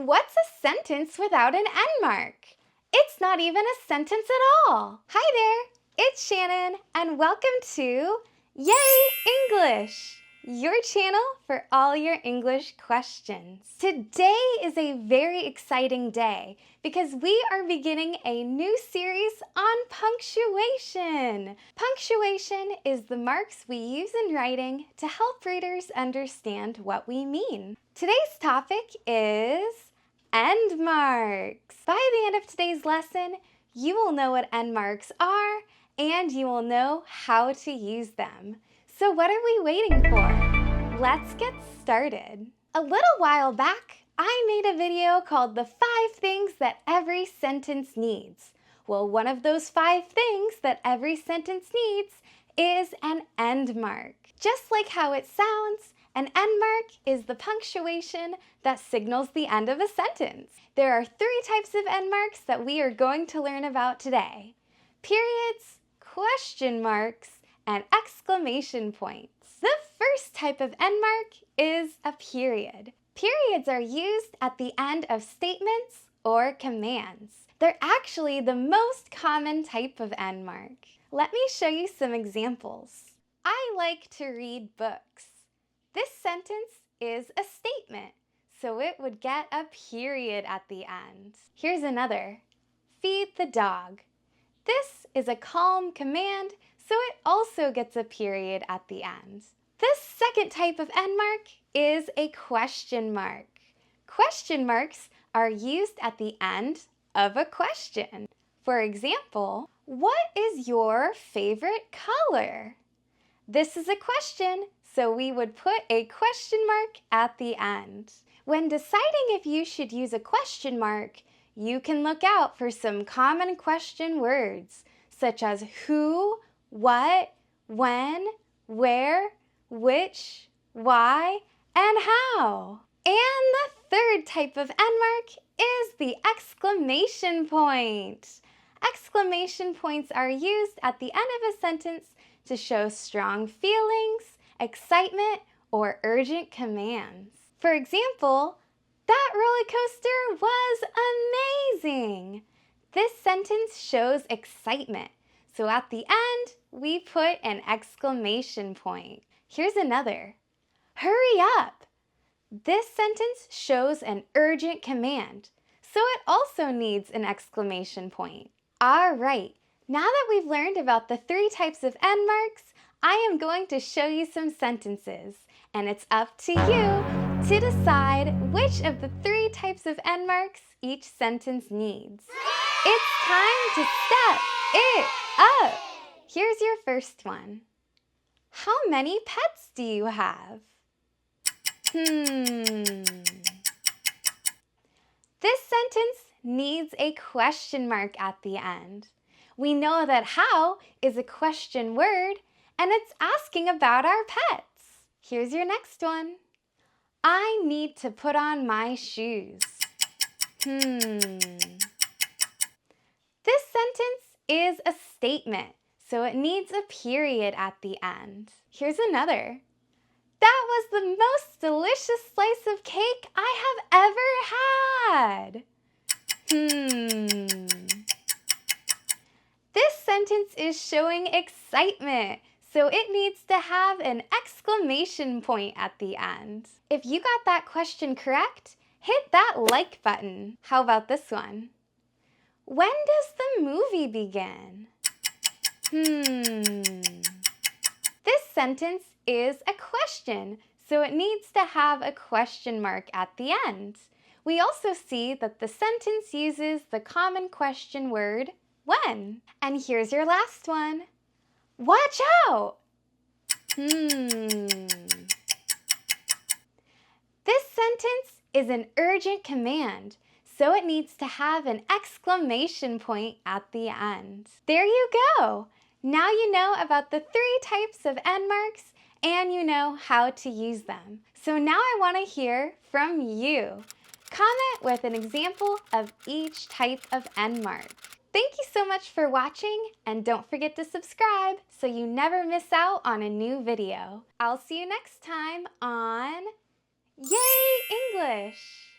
What's a sentence without an end mark? It's not even a sentence at all. Hi there, it's Shannon, and welcome to Yay English, your channel for all your English questions. Today is a very exciting day because we are beginning a new series on punctuation. Punctuation is the marks we use in writing to help readers understand what we mean. Today's topic is end marks. By the end of today's lesson, you will know what end marks are and you will know how to use them. So what are we waiting for? Let's get started. A little while back, I made a video called the 5 things that every sentence needs. Well, one of those 5 things that every sentence needs is an end mark. Just like how it sounds, an end mark is the punctuation that signals the end of a sentence. There are 3 types of end marks that we are going to learn about today: periods, question marks, and exclamation points. The first type of end mark is a period. Periods are used at the end of statements or commands. They're actually the most common type of end mark. Let me show you some examples. I like to read books. This sentence is a statement, so it would get a period at the end. Here's another. Feed the dog. This is a calm command, so it also gets a period at the end. This second type of end mark is a question mark. Question marks are used at the end of a question. For example, what is your favorite color? This is a question, so we would put a question mark at the end. When deciding if you should use a question mark, you can look out for some common question words, such as who, what, when, where, which, why, and how. And the third type of end mark is the exclamation point. Exclamation points are used at the end of a sentence to show strong feelings, excitement, or urgent commands. For example, that roller coaster was amazing. This sentence shows excitement, so at the end, we put an exclamation point. Here's another. Hurry up! This sentence shows an urgent command, so it also needs an exclamation point. All right, now that we've learned about the 3 types of end marks, I am going to show you some sentences, and it's up to you to decide which of the 3 types of end marks each sentence needs. It's time to step it up. Here's your first one. How many pets do you have? This sentence needs a question mark at the end. We know that how is a question word, and it's asking about our pets. Here's your next one. I need to put on my shoes. This sentence is a statement, so it needs a period at the end. Here's another. That was the most delicious slice of cake I have ever had. This sentence is showing excitement, so it needs to have an exclamation point at the end. If you got that question correct, hit that like button. How about this one? When does the movie begin? This sentence is a question, so it needs to have a question mark at the end. We also see that the sentence uses the common question word, when. And here's your last one. Watch out! This sentence is an urgent command, so it needs to have an exclamation point at the end. There you go! Now you know about the 3 types of end marks and you know how to use them. So now I want to hear from you. Comment with an example of each type of end mark. Thank you so much for watching, and don't forget to subscribe so you never miss out on a new video. I'll see you next time on Yay English!